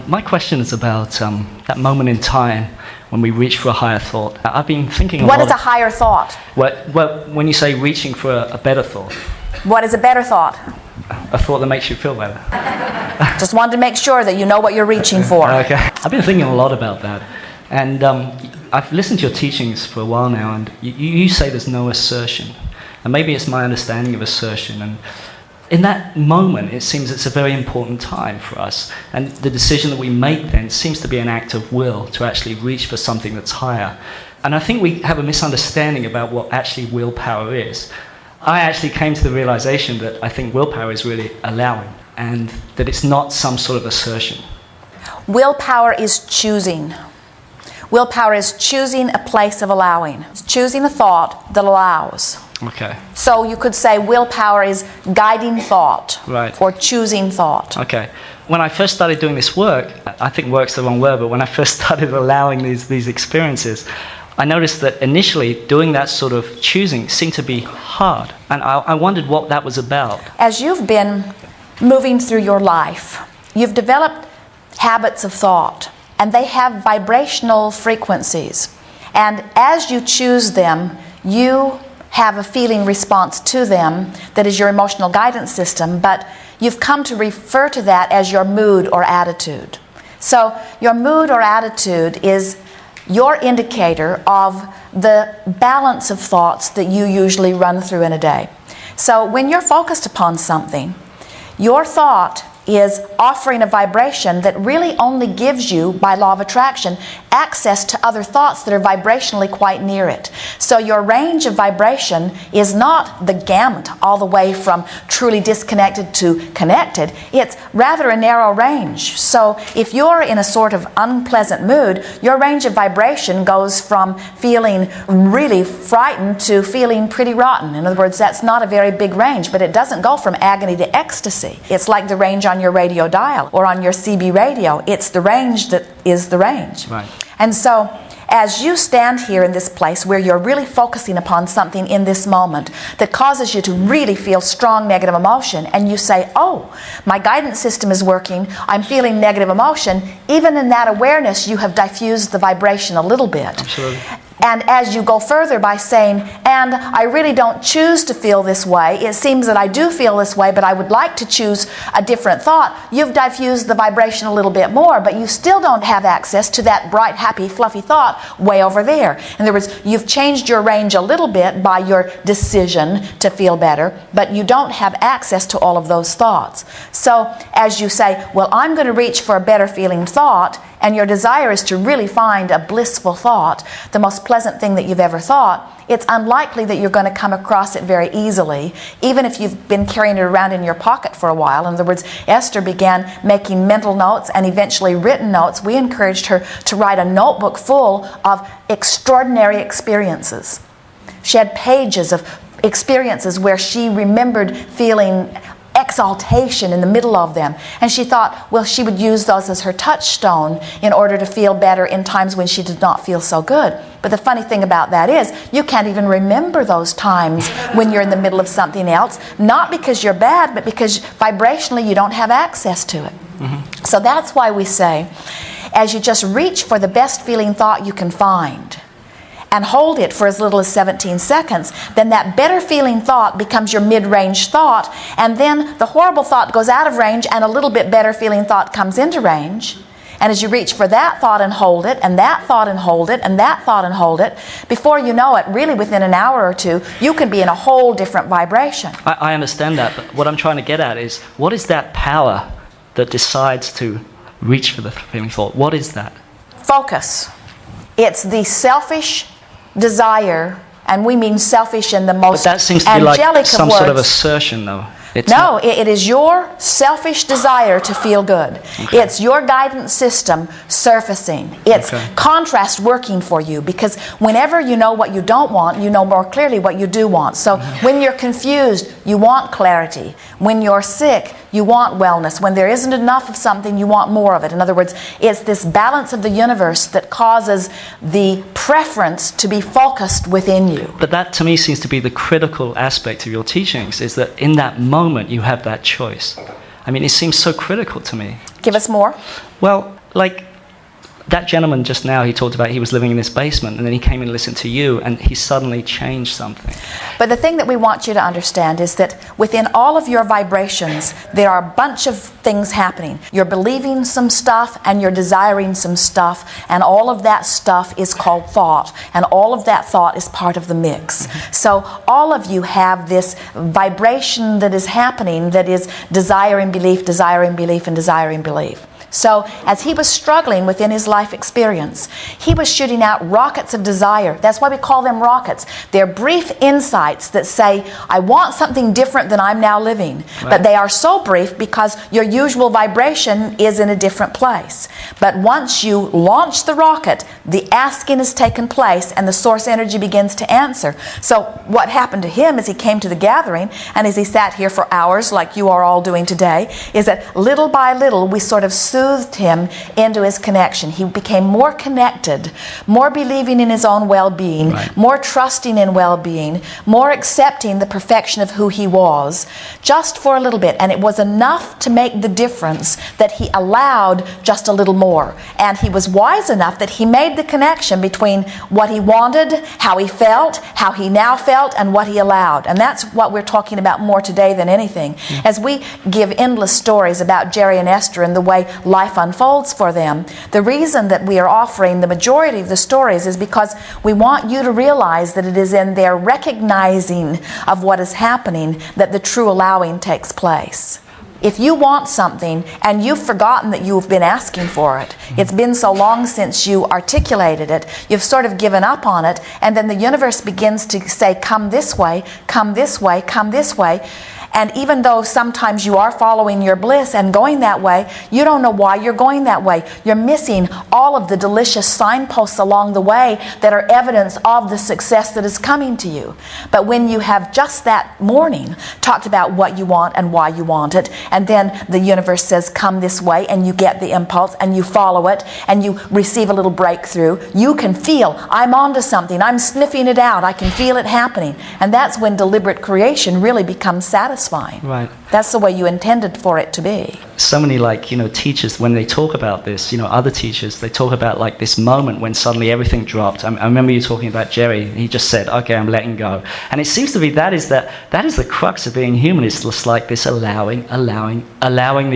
My question is about that moment in time when we reach for a higher thought. I've been thinking What is a higher thought? Well, when you say reaching for a better thought. What is a better thought? A thought that makes you feel better. Just wanted to make sure that you know what you're reaching for. Okay. I've been thinking a lot about that. And I've listened to your teachings for a while now, and you say there's no assertion. And maybe it's my understanding of assertion. And in that moment, it seems it's a very important time for us. And the decision that we make then seems to be an act of will to actually reach for something that's higher. And I think we have a misunderstanding about what actually willpower is. I actually came to the realization that I think willpower is really allowing, and that it's not some sort of assertion. Willpower is choosing. Willpower is choosing a place of allowing. It's choosing a thought that allows. Okay. So you could say willpower is guiding thought, Right. or choosing thought. Okay. When I first started doing this work, I think work's the wrong word, but when I first started allowing these experiences, I noticed that initially doing that sort of choosing seemed to be hard. And I wondered what that was about. As you've been moving through your life, you've developed habits of thought, and they have vibrational frequencies. And as you choose them, you have a feeling response to them that is your emotional guidance system, but you've come to refer to that as your mood or attitude. So your mood or attitude is your indicator of the balance of thoughts that you usually run through in a day. So when you're focused upon something, your thought is offering a vibration that really only gives you, by law of attraction, access to other thoughts that are vibrationally quite near it. So your range of vibration is not the gamut all the way from truly disconnected to connected. It's rather a narrow range. So if you're in a sort of unpleasant mood, your range of vibration goes from feeling really frightened to feeling pretty rotten. In other words, that's not a very big range, but it doesn't go from agony to ecstasy. It's like the range on your radio dial or on your CB radio. It's the range that is the range. Right. And so as you stand here in this place where you're really focusing upon something in this moment that causes you to really feel strong negative emotion, and you say, oh, my guidance system is working, I'm feeling negative emotion, even in that awareness you have diffused the vibration a little bit. Absolutely. And as you go further by saying, and I really don't choose to feel this way, it seems that I do feel this way, but I would like to choose a different thought, you've diffused the vibration a little bit more, but you still don't have access to that bright, happy, fluffy thought way over there. In other words, you've changed your range a little bit by your decision to feel better, but you don't have access to all of those thoughts. So as you say, well, I'm going to reach for a better feeling thought, and your desire is to really find a blissful thought, the most pleasant thing that you've ever thought, it's unlikely that you're going to come across it very easily, even if you've been carrying it around in your pocket for a while. In other words, Esther began making mental notes and eventually written notes. We encouraged her to write a notebook full of extraordinary experiences. She had pages of experiences where she remembered feeling exaltation in the middle of them, and she thought, well, she would use those as her touchstone in order to feel better in times when she did not feel so good. But the funny thing about that is you can't even remember those times when you're in the middle of something else, not because you're bad, but because vibrationally you don't have access to it. Mm-hmm. So that's why we say, as you just reach for the best feeling thought you can find and hold it for as little as 17 seconds, then that better feeling thought becomes your mid-range thought, and then the horrible thought goes out of range and a little bit better feeling thought comes into range. And as you reach for that thought and hold it, and that thought and hold it, and that thought and hold it, before you know it, really within an hour or two, you can be in a whole different vibration. I understand that, but what I'm trying to get at is, what is that power that decides to reach for the feeling thought? What is that? Focus. It's the selfish desire, and we mean selfish in the most But that seems to be angelic like some of words. sort of assertion, though. No, it is your selfish desire to feel good. Okay. It's your guidance system surfacing. It's Okay. contrast working for you, because whenever you know what you don't want, you know more clearly what you do want. So when you're confused, you want clarity. When you're sick, you want wellness. When there isn't enough of something, you want more of it. In other words, it's this balance of the universe that causes the preference to be focused within you. But that, to me, seems to be the critical aspect of your teachings, is that in that moment you have that choice. I mean, it seems so critical to me. Give us more. Well, like that gentleman just now, he talked about he was living in this basement, and then he came and listened to you, and he suddenly changed something. But the thing that we want you to understand is that within all of your vibrations, there are a bunch of things happening. You're believing some stuff and you're desiring some stuff, and all of that stuff is called thought, and all of that thought is part of the mix. So all of you have this vibration that is happening that is desiring belief, and desiring belief. So as he was struggling within his life experience, he was shooting out rockets of desire. That's why we call them rockets. They're brief insights that say, I want something different than I'm now living. Right. But they are so brief because your usual vibration is in a different place. But once you launch the rocket, the asking has taken place and the source energy begins to answer. So what happened to him as he came to the gathering and as he sat here for hours like you are all doing today is that little by little we sort of soothed him into his connection. He became more connected, more believing in his own well-being, right. More trusting in well-being, more accepting the perfection of who he was, just for a little bit. And it was enough to make the difference that he allowed just a little more. And he was wise enough that he made the connection between what he wanted, how he felt, how he now felt, and what he allowed. And that's what we're talking about more today than anything. Mm-hmm. As we give endless stories about Jerry and Esther and the way life unfolds for them, the reason that we are offering the majority of the stories is because we want you to realize that it is in their recognizing of what is happening that the true allowing takes place. If you want something and you've forgotten that you've been asking for it, it's been so long since you articulated it, you've sort of given up on it, and then the universe begins to say, come this way, come this way, come this way. And even though sometimes you are following your bliss and going that way, you don't know why you're going that way. You're missing all of the delicious signposts along the way that are evidence of the success that is coming to you. But when you have just that morning talked about what you want and why you want it, and then the universe says, come this way, and you get the impulse and you follow it and you receive a little breakthrough, you can feel, I'm onto something, I'm sniffing it out, I can feel it happening. And that's when deliberate creation really becomes satisfying. Right. That's the way you intended for it to be. So many teachers, when they talk about this, other teachers, they talk about like this moment when suddenly everything dropped. I remember you talking about Jerry. He just said, okay, I'm letting go. And it seems to be that is the crux of being human. It's just like this allowing the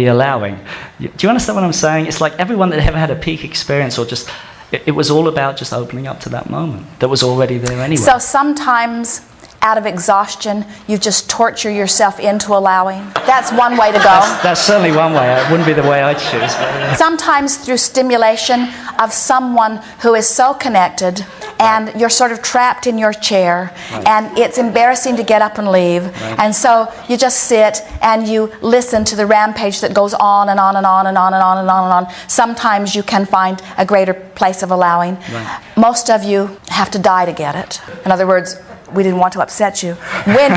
allowing. Do you understand what I'm saying? It's like everyone that ever had a peak experience or just, it was all about just opening up to that moment that was already there anyway. So sometimes out of exhaustion, you just torture yourself into allowing. That's one way to go. That's certainly one way. It wouldn't be the way I'd choose. But sometimes through stimulation of someone who is so connected and you're sort of trapped in your chair, right. And it's embarrassing to get up and leave. Right. And so you just sit and you listen to the rampage that goes on and on and on and on and on and on and on. Sometimes you can find a greater place of allowing. Right. Most of you have to die to get it. In other words, we didn't want to upset you. When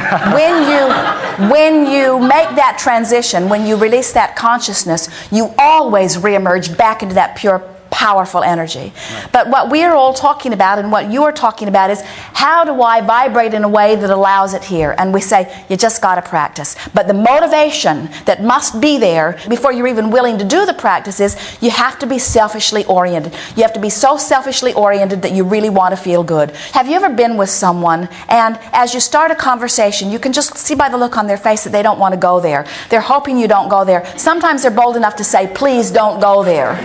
you make that transition, when you release that consciousness, you always reemerge back into that pure, powerful energy. Right. But what we are all talking about and what you are talking about is how do I vibrate in a way that allows it here? And we say, you just got to practice. But the motivation that must be there before you're even willing to do the practice is you have to be selfishly oriented. You have to be so selfishly oriented that you really want to feel good. Have you ever been with someone and as you start a conversation, you can just see by the look on their face that they don't want to go there. They're hoping you don't go there. Sometimes they're bold enough to say, please don't go there.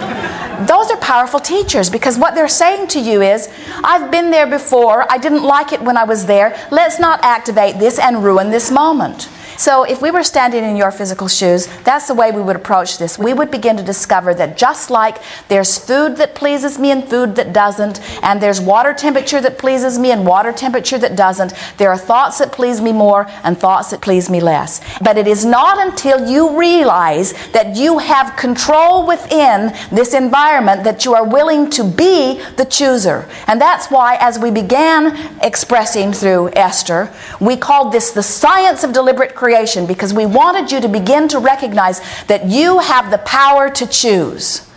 Those are powerful teachers because what they're saying to you is, I've been there before, I didn't like it when I was there, let's not activate this and ruin this moment. So if we were standing in your physical shoes, that's the way we would approach this. We would begin to discover that just like there's food that pleases me and food that doesn't, and there's water temperature that pleases me and water temperature that doesn't, there are thoughts that please me more and thoughts that please me less. But it is not until you realize that you have control within this environment that you are willing to be the chooser. And that's why as we began expressing through Esther, we called this the science of deliberate creation because we wanted you to begin to recognize that you have the power to choose.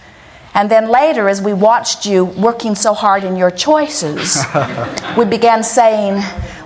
And then later, as we watched you working so hard in your choices, we began saying,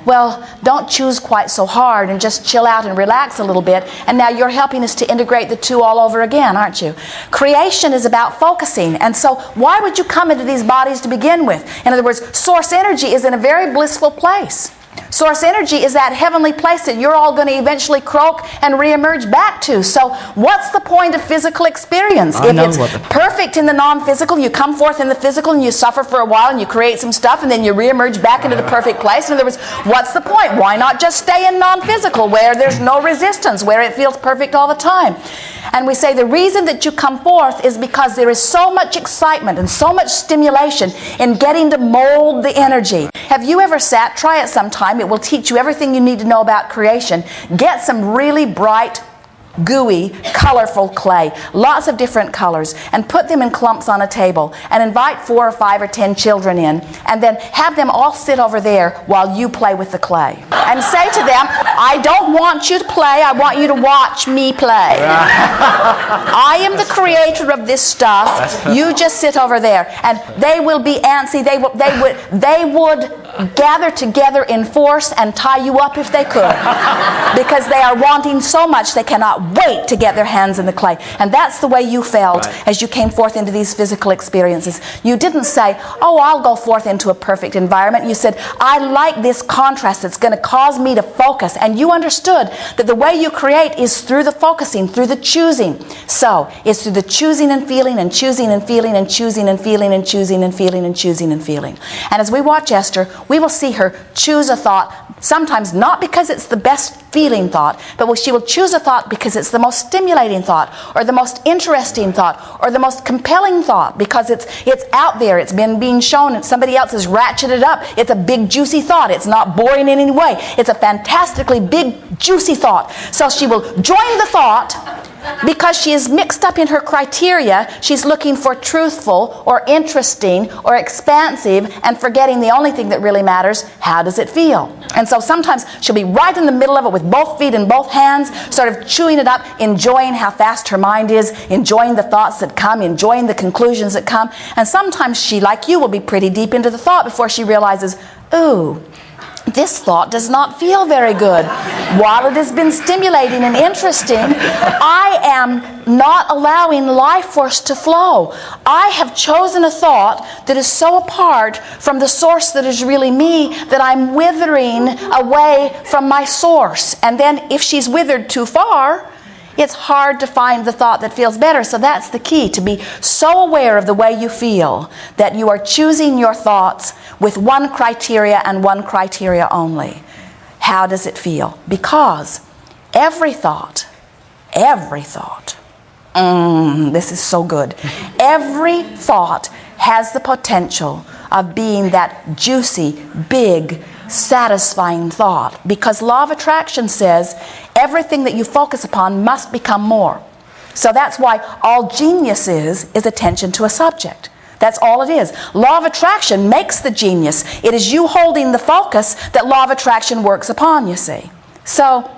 well, don't choose quite so hard and just chill out and relax a little bit. And now you're helping us to integrate the two all over again, aren't you? Creation is about focusing. And so why would you come into these bodies to begin with? In other words, source energy is in a very blissful place. Source energy is that heavenly place that you're all going to eventually croak and reemerge back to. So what's the point of physical experience? If it's perfect in the non-physical, you come forth in the physical and you suffer for a while and you create some stuff and then you reemerge back into the perfect place. In other words, what's the point? Why not just stay in non-physical where there's no resistance, where it feels perfect all the time? And we say the reason that you come forth is because there is so much excitement and so much stimulation in getting to mold the energy. Have you ever sat? Try it sometime. It will teach you everything you need to know about creation. Get some really bright, gooey, colorful clay, lots of different colors, and put them in clumps on a table and invite 4 or 5 or 10 children in, and then have them all sit over there while you play with the clay. And say to them, I don't want you to play, I want you to watch me play. I am the creator of this stuff, you just sit over there. And they will be antsy, they would gather together in force and tie you up if they could, because they are wanting so much they cannot wait to get their hands in the clay. And that's the way you felt as you came forth into these physical experiences. You didn't say, oh, I'll go forth into a perfect environment. You said, I like this contrast that's going to cause me to focus. And you understood that the way you create is through the focusing, through the choosing. So it's through the choosing and feeling and choosing and feeling and choosing and feeling and choosing and feeling and choosing and feeling. And as we watch Esther, we will see her choose a thought, sometimes not because it's the best feeling thought, but she will choose a thought because it's the most stimulating thought, or the most interesting thought, or the most compelling thought, because it's out there, it's been being shown, and somebody else has ratcheted up. It's a big juicy thought. It's not boring in any way. It's a fantastically big juicy thought. So she will join the thought because she is mixed up in her criteria. She's looking for truthful or interesting or expansive and forgetting the only thing that really matters, how does it feel? And so sometimes she'll be right in the middle of it with both feet and both hands, sort of chewing it up, enjoying how fast her mind is, enjoying the thoughts that come, enjoying the conclusions that come. And sometimes she, like you, will be pretty deep into the thought before she realizes, ooh, this thought does not feel very good. While it has been stimulating and interesting, I am not allowing life force to flow. I have chosen a thought that is so apart from the source that is really me that I'm withering away from my source. And then if she's withered too far, it's hard to find the thought that feels better. So that's the key, to be so aware of the way you feel that you are choosing your thoughts with one criteria and one criteria only. How does it feel? Because every thought, this is so good. Every thought has the potential of being that juicy, big, satisfying thought, because law of attraction says everything that you focus upon must become more. So that's why all genius is attention to a subject. That's all it is. Law of attraction makes the genius. It is you holding the focus that law of attraction works upon, you see. So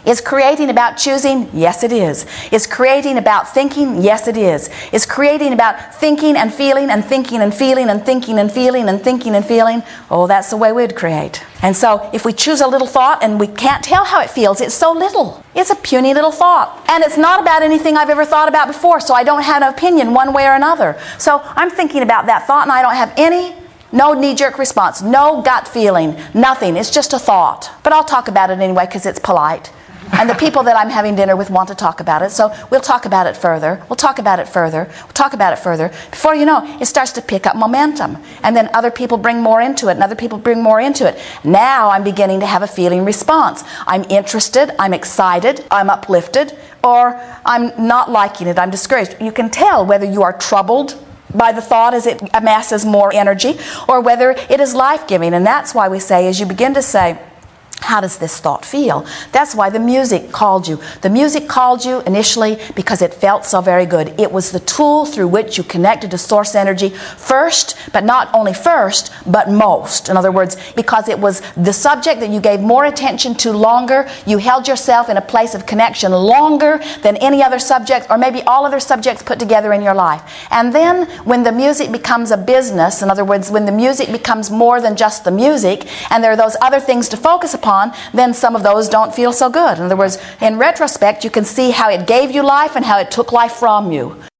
is creating about choosing? Yes, it is. Is creating about thinking? Yes, it is. Is creating about thinking and feeling and thinking and feeling and thinking and feeling and thinking and feeling? Oh, that's the way we'd create. And so if we choose a little thought and we can't tell how it feels, it's so little. It's a puny little thought. And it's not about anything I've ever thought about before, so I don't have an opinion one way or another. So I'm thinking about that thought and I don't have no knee-jerk response, no gut feeling, nothing. It's just a thought. But I'll talk about it anyway because it's polite. And the people that I'm having dinner with want to talk about it, so we'll talk about it further. We'll talk about it further. We'll talk about it further. Before you know, it starts to pick up momentum. And then other people bring more into it, and other people bring more into it. Now I'm beginning to have a feeling response. I'm interested, I'm excited, I'm uplifted, or I'm not liking it, I'm discouraged. You can tell whether you are troubled by the thought as it amasses more energy, or whether it is life-giving. And that's why we say, as you begin to say, How does this thought feel? That's why the music called you. The music called you initially because it felt so very good. It was the tool through which you connected to source energy first, but not only first, but most. In other words, because it was the subject that you gave more attention to longer, you held yourself in a place of connection longer than any other subject, or maybe all other subjects put together in your life. And then when the music becomes a business, in other words, when the music becomes more than just the music, and there are those other things to focus upon, then some of those don't feel so good. In other words, in retrospect, you can see how it gave you life and how it took life from you.